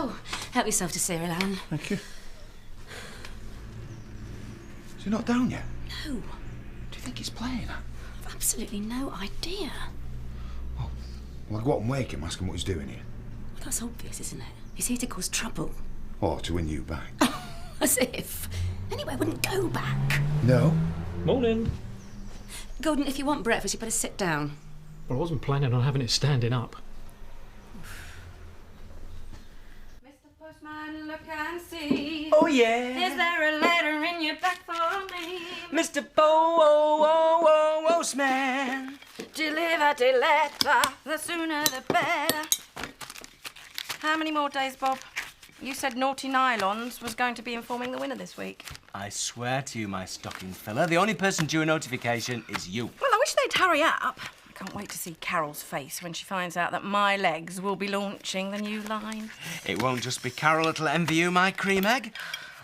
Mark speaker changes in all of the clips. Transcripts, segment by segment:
Speaker 1: Oh, help yourself to cereal, Alan.
Speaker 2: Thank you. Is he not down yet?
Speaker 1: No.
Speaker 2: Do you think he's playing?
Speaker 1: I've absolutely no idea.
Speaker 2: Well, I'll go up and wake him, ask him what he's doing here.
Speaker 1: Well, that's obvious, isn't it? He's here to cause trouble.
Speaker 2: Or to win you back.
Speaker 1: As if. Anyway, I wouldn't go back.
Speaker 2: No?
Speaker 3: Morning.
Speaker 1: Gordon, if you want breakfast, you better sit down.
Speaker 3: Well, I wasn't planning on having it standing up.
Speaker 1: Mr. Postman, look and see.
Speaker 4: Oh, yeah.
Speaker 1: Is there a letter in your bag for me?
Speaker 4: Mr. Postman.
Speaker 1: Deliver the letter, the sooner the better. How many more days, Bob? You said Naughty Nylons was going to be informing the winner this week.
Speaker 4: I swear to you, my stocking filler, the only person due a notification is you.
Speaker 1: Well, I wish they'd hurry up. I can't wait to see Carol's face when she finds out that My Legs will be launching the new line.
Speaker 4: It won't just be Carol that'll envy you, my cream egg.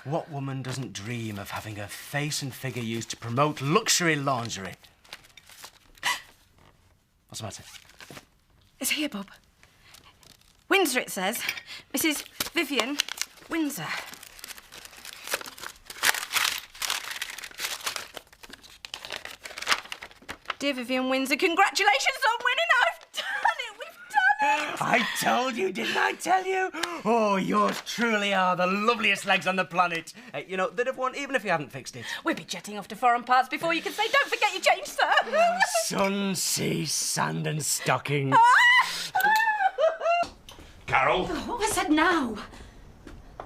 Speaker 4: What woman doesn't dream of having her face and figure used to promote luxury lingerie? What's the matter?
Speaker 1: It's here, Bob. Windsor, it says. Mrs. Vivian Windsor. Dear Vivian Windsor, congratulations on winning. I've done it. We've done it.
Speaker 4: I told you, didn't I tell you? Oh, yours truly are the loveliest legs on the planet. You know, they'd have won even if you hadn't fixed it.
Speaker 1: We'll be jetting off to foreign parts before you can say, don't forget your change, sir.
Speaker 4: Sun, sea, sand and stockings.
Speaker 2: Carol?
Speaker 1: What was said now?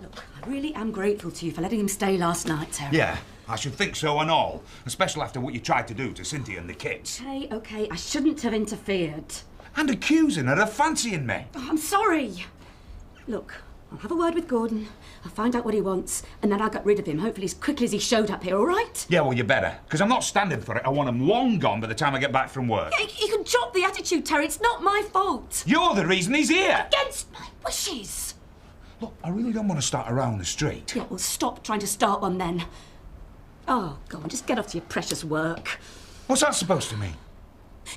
Speaker 1: Look, I really am grateful to you for letting him stay last night, Sarah.
Speaker 2: Yeah, I should think so and all. Especially after what you tried to do to Cynthia and the kids.
Speaker 1: Okay, I shouldn't have interfered.
Speaker 2: And accusing her of fancying me.
Speaker 1: Oh, I'm sorry. Look, I'll have a word with Gordon. I'll find out what he wants, and then I'll get rid of him, hopefully as quickly as he showed up here, all right?
Speaker 2: Yeah, well, you better. Because I'm not standing for it. I want him long gone by the time I get back from work.
Speaker 1: Yeah, you can drop the attitude, Terry. It's not my fault.
Speaker 2: You're the reason he's here.
Speaker 1: Against my wishes.
Speaker 2: Look, I really don't want to start around the street.
Speaker 1: Yeah, well, stop trying to start one then. Oh, go on, just get off to your precious work.
Speaker 2: What's that supposed to mean?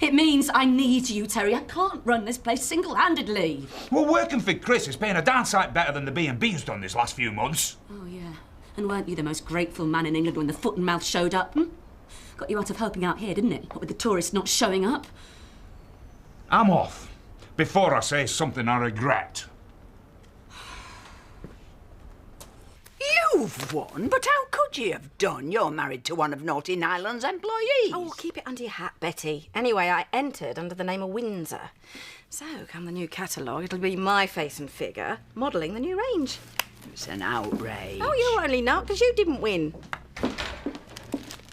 Speaker 1: It means I need you, Terry. I can't run this place single-handedly.
Speaker 2: Well, working for Chris is paying a darn sight better than the B&B's done this last few months.
Speaker 1: Oh, yeah. And weren't you the most grateful man in England when the foot and mouth showed up? Got you out of helping out here, didn't it? What with the tourists not showing up?
Speaker 2: I'm off. Before I say something I regret.
Speaker 5: You've won, but how could you have done? You're married to one of Naughty Nylon's employees.
Speaker 1: Oh, well, keep it under your hat, Betty. Anyway, I entered under the name of Windsor. So, come the new catalogue, it'll be my face and figure modelling the new range.
Speaker 5: It's an outrage.
Speaker 1: Oh, you're only not, because you didn't win.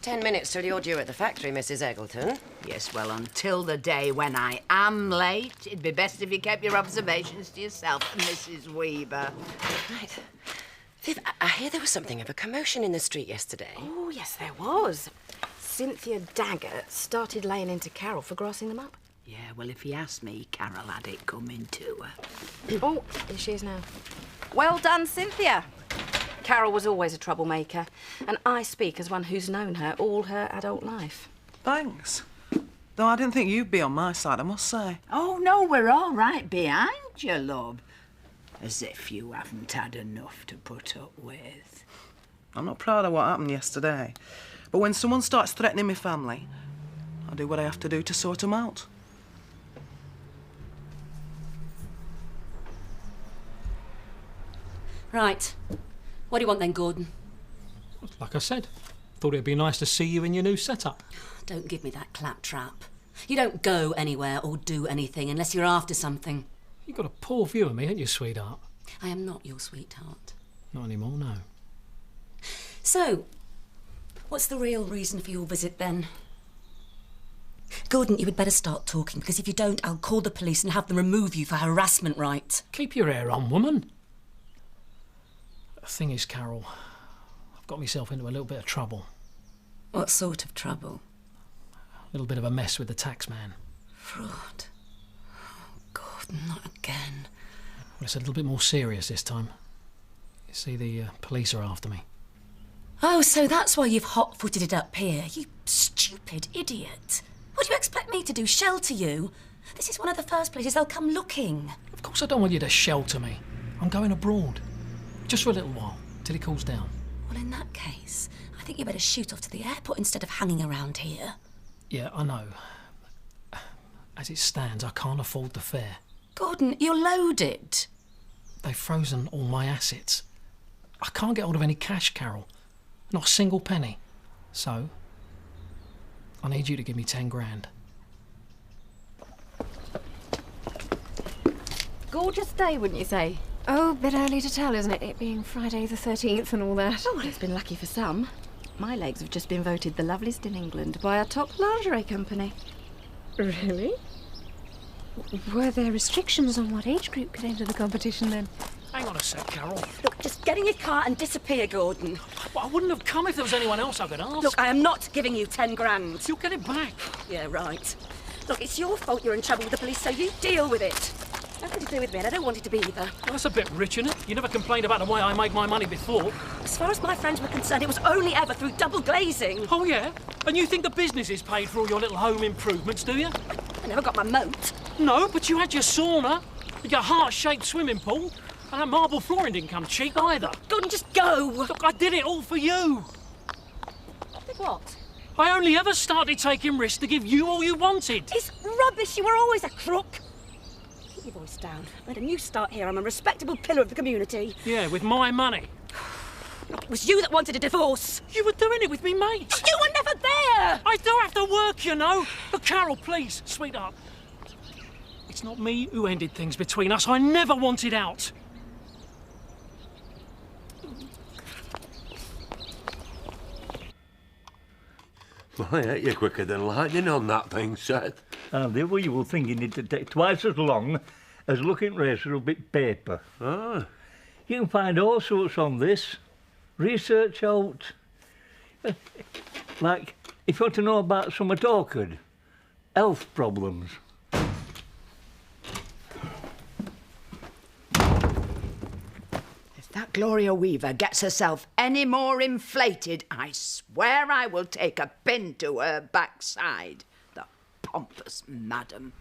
Speaker 6: 10 minutes till you're due at the factory, Mrs. Eggleton.
Speaker 5: Yes, well, until the day when I am late, it'd be best if you kept your observations to yourself, Mrs. Weaver.
Speaker 6: Right. Viv, I hear there was something of a commotion in the street yesterday.
Speaker 1: Oh, yes, there was. Cynthia Daggett started laying into Carol for grassing them up.
Speaker 5: Yeah, well, if you ask me, Carol had it coming to her.
Speaker 1: Oh, here she is now. Well done, Cynthia. Carol was always a troublemaker, and I speak as one who's known her all her adult life.
Speaker 7: Thanks. Though I didn't think you'd be on my side, I must say.
Speaker 5: Oh, no, we're all right behind you, love. As if you haven't had enough to put up with.
Speaker 7: I'm not proud of what happened yesterday. But when someone starts threatening my family, I do what I have to do to sort them out.
Speaker 1: Right. What do you want then, Gordon?
Speaker 3: Like I said, thought it'd be nice to see you in your new setup.
Speaker 1: Don't give me that claptrap. You don't go anywhere or do anything unless you're after something.
Speaker 3: You've got a poor view of me, haven't you, sweetheart?
Speaker 1: I am not your sweetheart.
Speaker 3: Not anymore, no.
Speaker 1: So, what's the real reason for your visit then? Gordon, you had better start talking, because if you don't, I'll call the police and have them remove you for harassment, right?
Speaker 3: Keep your hair on, woman. The thing is, Carol, I've got myself into a little bit of trouble.
Speaker 1: What sort of trouble?
Speaker 3: A little bit of a mess with the tax man.
Speaker 1: Fraud. Oh, Gordon, not again.
Speaker 3: Well, it's a little bit more serious this time. You see, the police are after me.
Speaker 1: Oh, so that's why you've hot-footed it up here, you stupid idiot. What do you expect me to do, shelter you? This is one of the first places they'll come looking.
Speaker 3: Of course I don't want you to shelter me. I'm going abroad. Just for a little while, till he cools down.
Speaker 8: Well, in that case, I think you better shoot off to the airport instead of hanging around here.
Speaker 3: Yeah, I know. As it stands, I can't afford the fare.
Speaker 8: Gordon, you're loaded.
Speaker 3: They've frozen all my assets. I can't get hold of any cash, Carol. Not a single penny. So, I need you to give me 10 grand.
Speaker 1: Gorgeous day, wouldn't you say?
Speaker 9: Oh, a bit early to tell, isn't it? It being Friday the 13th and all that.
Speaker 1: Oh, well, it's been lucky for some. My legs have just been voted the loveliest in England by a top lingerie company.
Speaker 9: Really? Were there restrictions on what age group could enter the competition then?
Speaker 3: Hang on a sec, Carol.
Speaker 6: Look, just get in your car and disappear, Gordon.
Speaker 3: Well, I wouldn't have come if there was anyone else I could ask.
Speaker 6: Look, I am not giving you 10 grand.
Speaker 3: You'll get it back.
Speaker 6: Yeah, right. Look, it's your fault you're in trouble with the police, so you deal with it. Nothing to do with me, and I don't want it to be either.
Speaker 3: Well, that's a bit rich, isn't it? You never complained about the way I make my money before.
Speaker 6: As far as my friends were concerned, it was only ever through double glazing.
Speaker 3: Oh, yeah? And you think the business is paid for all your little home improvements, do you?
Speaker 6: I never got my moat.
Speaker 3: No, but you had your sauna, your heart-shaped swimming pool, and that marble flooring didn't come cheap either.
Speaker 6: Gordon, just go.
Speaker 3: Look, I did it all for you.
Speaker 6: Did what?
Speaker 3: I only ever started taking risks to give you all you wanted.
Speaker 6: It's rubbish. You were always a crook. Keep your voice down. I made a new start here. I'm a respectable pillar of the community.
Speaker 3: Yeah, with my money.
Speaker 6: Look, it was you that wanted a divorce.
Speaker 3: You were doing it with me, mate.
Speaker 6: You were never there.
Speaker 3: I do have to work, you know. But Carol, please, sweetheart. It's not me who ended things between us. I never wanted out.
Speaker 10: I hate you quicker than lightning on that thing, Seth.
Speaker 11: And the way you were thinking it'd take twice as long as looking racer a bit paper.
Speaker 10: Ah.
Speaker 11: You can find all sorts on this. Research out. Like, if you want to know about some awkward health problems.
Speaker 5: If that Gloria Weaver gets herself any more inflated, I swear I will take a pin to her backside. The pompous madam.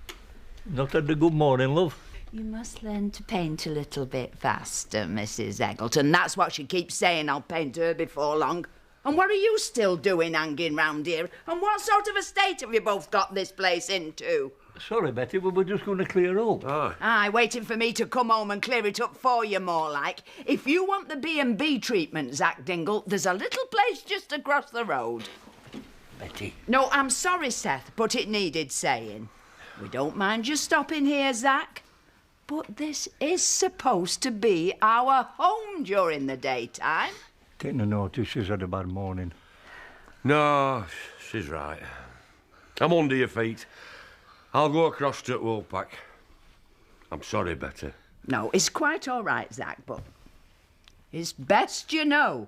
Speaker 11: Not had a good morning, love.
Speaker 5: You must learn to paint a little bit faster, Mrs. Eggleton. That's what she keeps saying. I'll paint her before long. And what are you still doing hanging round here? And what sort of a state have you both got this place into?
Speaker 11: Sorry, Betty, we were just going to clear up.
Speaker 5: Aye, waiting for me to come home and clear it up for you, more like. If you want the B&B treatment, Zach Dingle, there's a little place just across the road.
Speaker 11: Betty.
Speaker 5: No, I'm sorry, Seth, but it needed saying. We don't mind you stopping here, Zach. But this is supposed to be our home during the daytime.
Speaker 11: Take no notice she's had a bad morning.
Speaker 10: No, she's right. I'm under your feet. I'll go across to Woolpack. I'm sorry, Betty.
Speaker 5: No, it's quite all right, Zach, but it's best you know.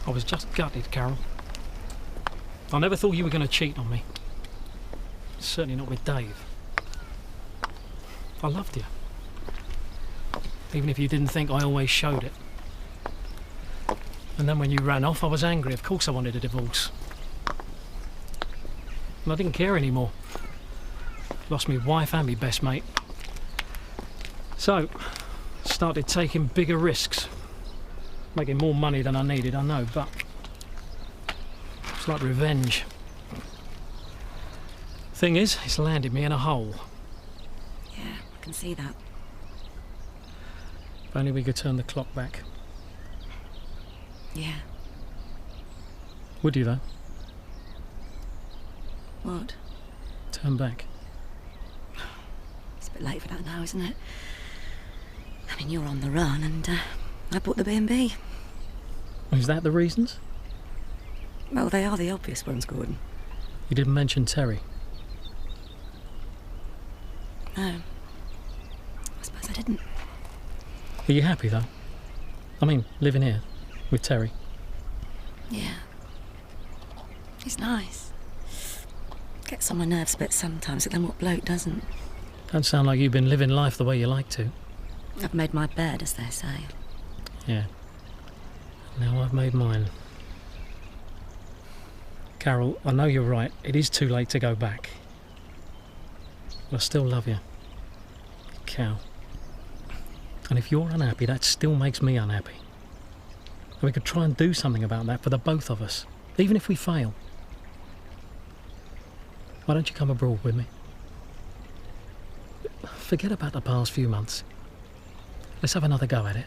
Speaker 3: I was just gutted, Carol. I never thought you were going to cheat on me. Certainly not with Dave. I loved you. Even if you didn't think I always showed it. And then when you ran off, I was angry. Of course I wanted a divorce. And I didn't care anymore. Lost me wife and me best mate. So, started taking bigger risks. Making more money than I needed, I know, but it's like revenge. Thing is, it's landed me in a hole.
Speaker 8: Yeah, I can see that.
Speaker 3: If only we could turn the clock back.
Speaker 8: Yeah.
Speaker 3: Would you, though?
Speaker 8: What?
Speaker 3: Turn back.
Speaker 8: It's a bit late for that now, isn't it? I mean, you're on the run and I bought the B&B.
Speaker 3: Is that the reasons?
Speaker 8: Well, they are the obvious ones, Gordon.
Speaker 3: You didn't mention Terry.
Speaker 8: No. I suppose I didn't.
Speaker 3: Are you happy, though? I mean, living here with Terry.
Speaker 8: Yeah. He's nice. Gets on my nerves a bit sometimes, but then what bloke doesn't?
Speaker 3: Don't sound like you've been living life the way you like to.
Speaker 8: I've made my bed, as they say.
Speaker 3: Yeah. Now I've made mine. Carol, I know you're right. It is too late to go back. But I still love you. Cow. And if you're unhappy, that still makes me unhappy. And we could try and do something about that for the both of us, even if we fail. Why don't you come abroad with me? Forget about the past few months. Let's have another go at it.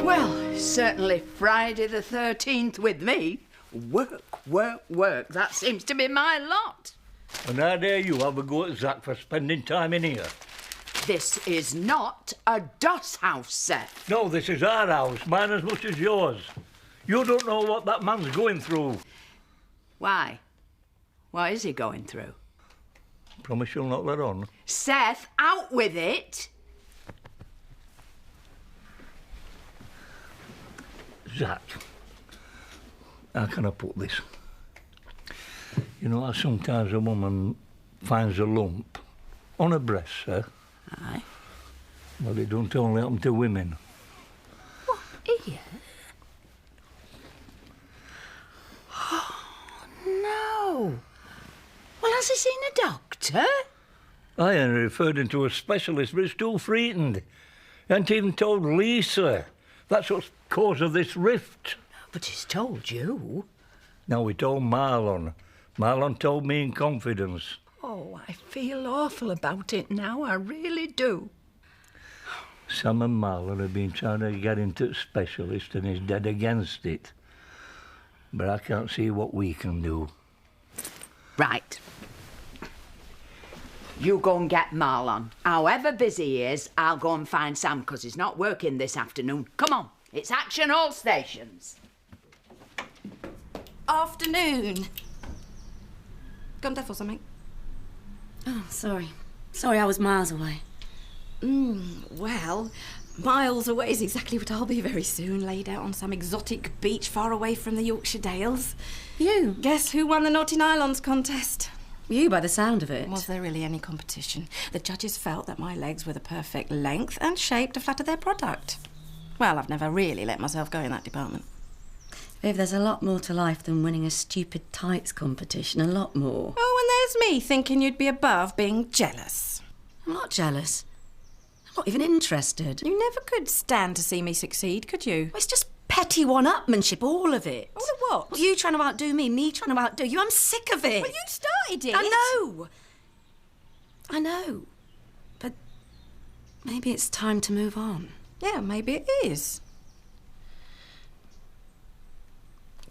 Speaker 5: Well, certainly Friday the 13th with me. Work, work, work. That seems to be my lot.
Speaker 11: And how dare you have a go at Zach for spending time in here?
Speaker 5: This is not a doss house, Seth.
Speaker 11: No, this is our house, mine as much as yours. You don't know what that man's going through.
Speaker 5: Why? What is he going through?
Speaker 11: Promise you'll not let on.
Speaker 5: Seth, out with it!
Speaker 11: Zach, how can I put this? You know how sometimes a woman finds a lump on her breast, sir?
Speaker 5: Aye.
Speaker 11: Well, it don't only happen to women.
Speaker 5: What, here? Oh, no. Well, has he seen a doctor?
Speaker 11: I ain't referred him to a specialist, but it's too frightened. He ain't even told Lisa. That's what's cause of this rift.
Speaker 5: But he's told you.
Speaker 11: No, he told Marlon. Marlon told me in confidence.
Speaker 5: Oh, I feel awful about it now, I really do.
Speaker 11: Sam and Marlon have been trying to get him to a specialist and he's dead against it. But I can't see what we can do.
Speaker 5: Right. You go and get Marlon. However busy he is, I'll go and find Sam, because he's not working this afternoon. Come on, it's action all stations.
Speaker 1: Afternoon. Gone deaf or something?
Speaker 8: Oh, sorry. Sorry, I was miles away.
Speaker 1: Well, miles away is exactly what I'll be very soon, laid out on some exotic beach far away from the Yorkshire Dales.
Speaker 8: You?
Speaker 1: Guess who won the Naughty Nylons contest?
Speaker 8: You, by the sound of it.
Speaker 1: Was there really any competition? The judges felt that my legs were the perfect length and shape to flatter their product. Well, I've never really let myself go in that department.
Speaker 8: Viv, there's a lot more to life than winning a stupid tights competition, a lot more.
Speaker 1: Oh, and there's me thinking you'd be above being jealous.
Speaker 8: I'm not jealous. I'm not even interested.
Speaker 1: You never could stand to see me succeed, could you?
Speaker 8: It's just petty one-upmanship, all of it.
Speaker 1: All of what?
Speaker 8: You trying to outdo me trying to outdo you. I'm sick of it.
Speaker 1: Well, you started it.
Speaker 8: I know. But maybe it's time to move on.
Speaker 1: Yeah, maybe it is.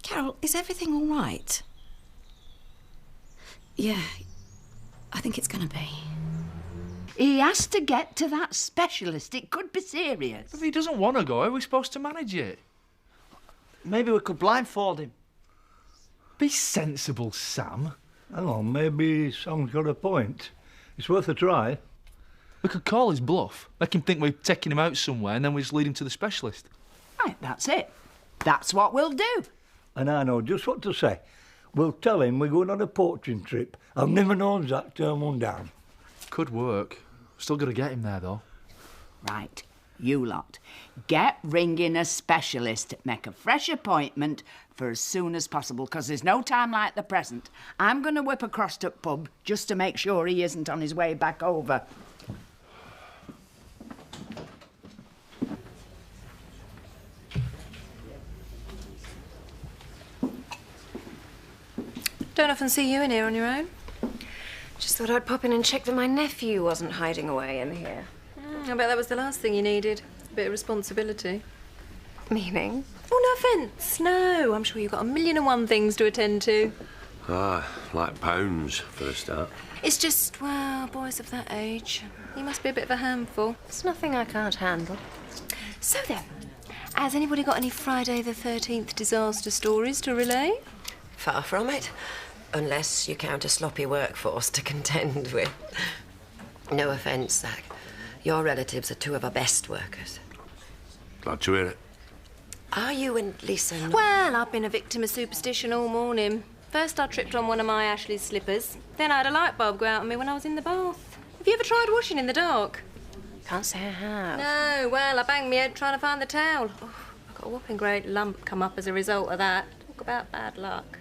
Speaker 1: Carol, is everything all right?
Speaker 8: Yeah, I think it's going to be.
Speaker 5: He has to get to that specialist. It could be serious.
Speaker 12: If he doesn't want to go, how are we supposed to manage it? Maybe we could blindfold him. Be sensible, Sam.
Speaker 11: Hang on, maybe Sam's got a point. It's worth a try.
Speaker 12: We could call his bluff, make him think we're taking him out somewhere, and then we just lead him to the specialist.
Speaker 5: Right, that's it. That's what we'll do.
Speaker 11: And I know just what to say. We'll tell him we're going on a poaching trip. I've never known Zach turn one down.
Speaker 12: Could work. Still got to get him there, though.
Speaker 5: Right, you lot. Get ringing a specialist. Make a fresh appointment for as soon as possible, because there's no time like the present. I'm going to whip across to the pub just to make sure he isn't on his way back over.
Speaker 9: Don't often see you in here on your own. Just thought I'd pop in and check that my nephew wasn't hiding away in here. I bet that was the last thing you needed. A bit of responsibility. Meaning? Oh, no offence. No, I'm sure you've got 1,000,001 things to attend to.
Speaker 10: Like pounds for a start.
Speaker 9: It's just, well, boys of that age. You must be a bit of a handful. It's nothing I can't handle. So then, has anybody got any Friday the 13th disaster stories to relay?
Speaker 13: Far from it. Unless you count a sloppy workforce to contend with. No offence, Zach. Your relatives are two of our best workers.
Speaker 10: Glad to hear it.
Speaker 13: Are you and Lisa not...
Speaker 9: Well, I've been a victim of superstition all morning. First I tripped on one of my Ashley's slippers. Then I had a light bulb go out on me when I was in the bath. Have you ever tried washing in the dark?
Speaker 1: Can't say I have.
Speaker 9: No, well, I banged my head trying to find the towel. Oh, I got a whopping great lump come up as a result of that. Talk about bad luck.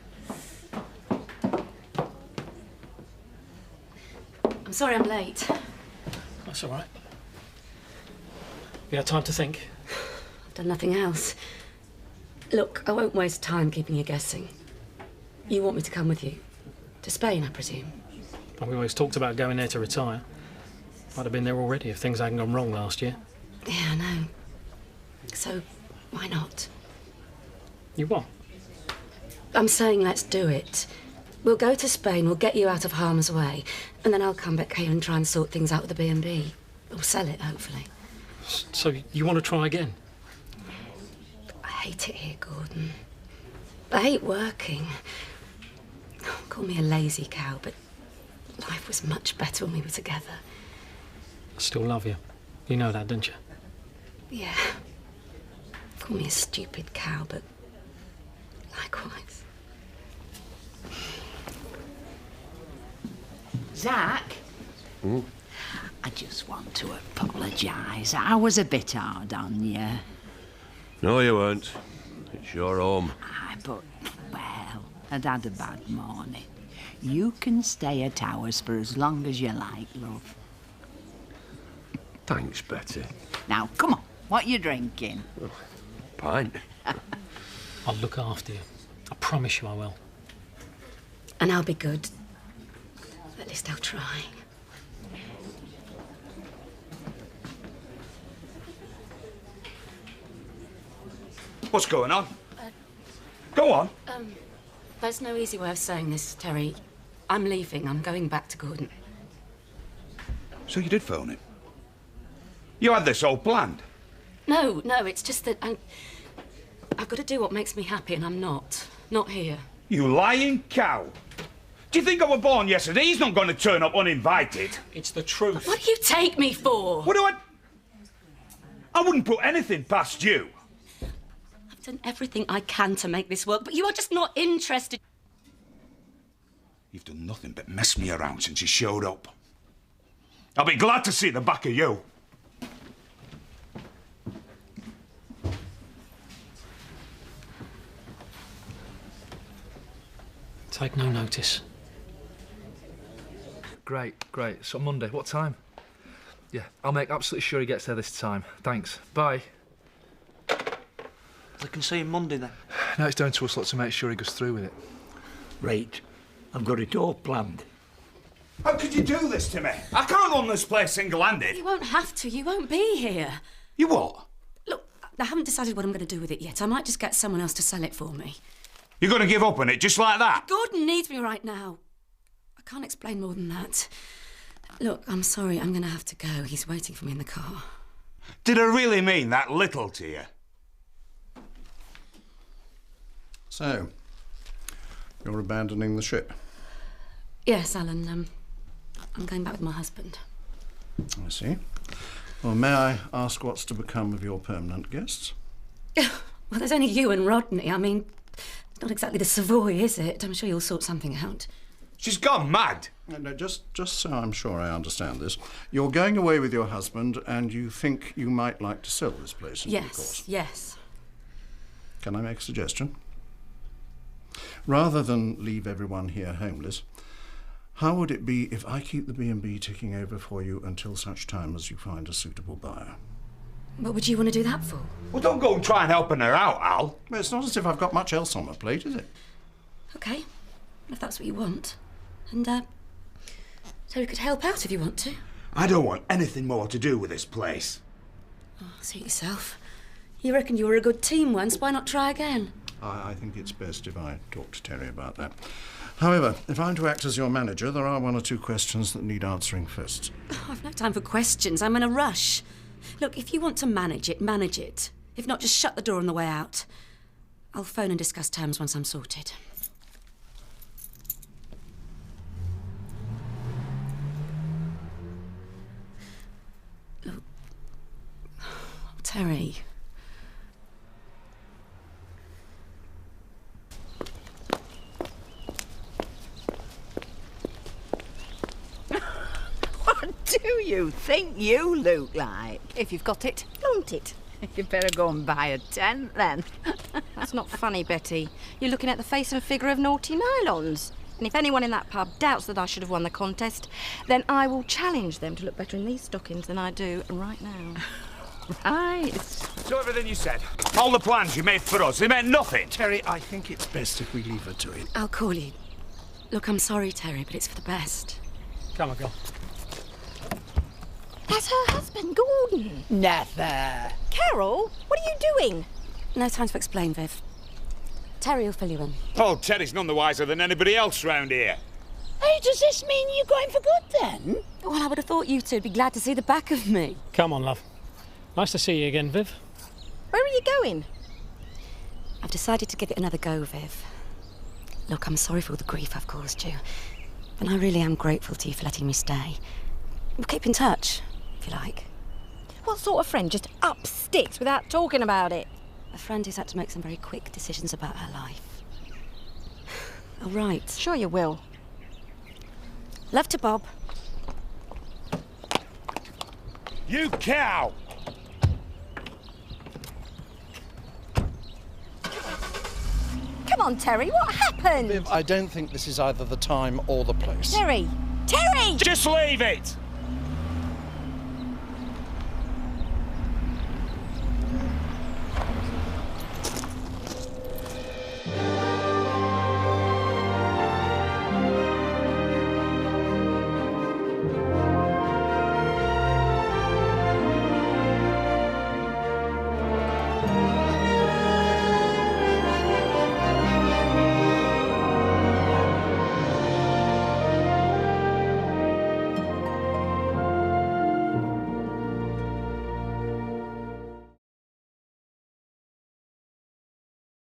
Speaker 8: I'm sorry I'm late.
Speaker 3: That's all right. You had time to think?
Speaker 8: I've done nothing else. Look, I won't waste time keeping you guessing. You want me to come with you? To Spain, I presume?
Speaker 3: We always talked about going there to retire. I'd have been there already if things hadn't gone wrong last year.
Speaker 8: Yeah, I know. So, why not?
Speaker 3: You what?
Speaker 8: I'm saying let's do it. We'll go to Spain, we'll get you out of harm's way, and then I'll come back here and try and sort things out with the B&B. Or sell it, hopefully.
Speaker 3: So you want to try again?
Speaker 8: I hate it here, Gordon. I hate working. Call me a lazy cow, but life was much better when we were together.
Speaker 3: I still love you. You know that, don't you?
Speaker 8: Yeah. Call me a stupid cow, but likewise.
Speaker 5: Zach? I just want to apologise. I was a bit hard on you.
Speaker 10: No, you weren't. It's your home.
Speaker 5: Aye, but, well, I'd had a bad morning. You can stay at ours for as long as you like, love.
Speaker 10: Thanks, Betty.
Speaker 5: Now, come on. What are you drinking?
Speaker 10: Pint.
Speaker 3: I'll look after you. I promise you I will.
Speaker 8: And I'll be good. At least I'll try.
Speaker 2: What's going on? Go on.
Speaker 8: There's no easy way of saying this, Terry. I'm leaving. I'm going back to Gordon.
Speaker 2: So you did phone him? You had this all planned?
Speaker 8: No, it's just that I've got to do what makes me happy, and I'm not. Not here.
Speaker 2: You lying cow. Do you think I was born yesterday? He's not going to turn up uninvited.
Speaker 3: It's the truth.
Speaker 8: What do you take me for?
Speaker 2: What do I wouldn't put anything past you.
Speaker 8: I've done everything I can to make this work, but you are just not interested.
Speaker 2: You've done nothing but mess me around since you showed up. I'll be glad to see the back of you.
Speaker 3: Take no notice.
Speaker 12: Great. So Monday, what time? Yeah, I'll make absolutely sure he gets there this time. Thanks. Bye.
Speaker 14: I can see him Monday then.
Speaker 12: Now it's down to us lot to make sure he goes through with it.
Speaker 11: Right. I've got it all planned.
Speaker 2: How could you do this to me? I can't run this place single-handed.
Speaker 8: You won't have to. You won't be here.
Speaker 2: You what?
Speaker 8: Look, I haven't decided what I'm going to do with it yet. I might just get someone else to sell it for me.
Speaker 2: You're going to give up on it just like that?
Speaker 8: Gordon needs me right now. I can't explain more than that. Look, I'm sorry. I'm going to have to go. He's waiting for me in the car.
Speaker 2: Did I really mean that little to you?
Speaker 15: So, you're abandoning the ship?
Speaker 8: Yes, Alan. I'm going back with my husband.
Speaker 15: I see. Well, may I ask what's to become of your permanent guests?
Speaker 8: Well, there's only you and Rodney. I mean, not exactly the Savoy, is it? I'm sure you'll sort something out.
Speaker 2: She's gone mad.
Speaker 15: No, just so I'm sure I understand this. You're going away with your husband and you think you might like to sell this place in due course.
Speaker 8: Yes.
Speaker 15: Can I make a suggestion? Rather than leave everyone here homeless, how would it be if I keep the B&B ticking over for you until such time as you find a suitable buyer?
Speaker 8: What would you want to do that for?
Speaker 2: Well, don't go and try and helping her out, Al.
Speaker 15: Well, it's not as if I've got much else on my plate, is it?
Speaker 8: OK, if that's what you want. And, so we could help out if you want to.
Speaker 2: I don't want anything more to do with this place.
Speaker 8: Oh, suit yourself. You reckoned you were a good team once, why not try again?
Speaker 15: I think it's best if I talk to Terry about that. However, if I'm to act as your manager, there are one or two questions that need answering first.
Speaker 8: Oh, I've no time for questions. I'm in a rush. Look, if you want to manage it, manage it. If not, just shut the door on the way out. I'll phone and discuss terms once I'm sorted. Look, Terry.
Speaker 5: What do you think you look like?
Speaker 6: If you've got it, flaunt it.
Speaker 5: You better go and buy a tent then.
Speaker 1: That's not funny, Betty. You're looking at the face and figure of Naughty Nylons. And if anyone in that pub doubts that I should have won the contest, then I will challenge them to look better in these stockings than I do right now.
Speaker 5: Right.
Speaker 2: So everything you said, all the plans you made for us, they meant nothing.
Speaker 15: Terry, I think it's best if we leave her to it.
Speaker 8: I'll call you. Look, I'm sorry, Terry, but it's for the best.
Speaker 3: Come on, girl.
Speaker 1: That's her husband, Gordon.
Speaker 5: Never.
Speaker 1: Carol, what are you doing?
Speaker 8: No time to explain, Viv. Terry will fill you in.
Speaker 2: Oh, Terry's none the wiser than anybody else round here.
Speaker 5: Hey, does this mean you're going for good then?
Speaker 8: Well, I would have thought you two'd be glad to see the back of me.
Speaker 3: Come on, love. Nice to see you again, Viv.
Speaker 1: Where are you going?
Speaker 8: I've decided to give it another go, Viv. Look, I'm sorry for all the grief I've caused you. And I really am grateful to you for letting me stay. We'll keep in touch, if you like.
Speaker 1: What sort of friend just up sticks without talking about it?
Speaker 8: A friend who's had to make some very quick decisions about her life. All right.
Speaker 1: Sure you will.
Speaker 8: Love to Bob.
Speaker 2: You cow!
Speaker 1: Come on, Terry, what happened?
Speaker 15: Viv, I don't think this is either the time or the place.
Speaker 1: Terry! Terry!
Speaker 2: Just leave it!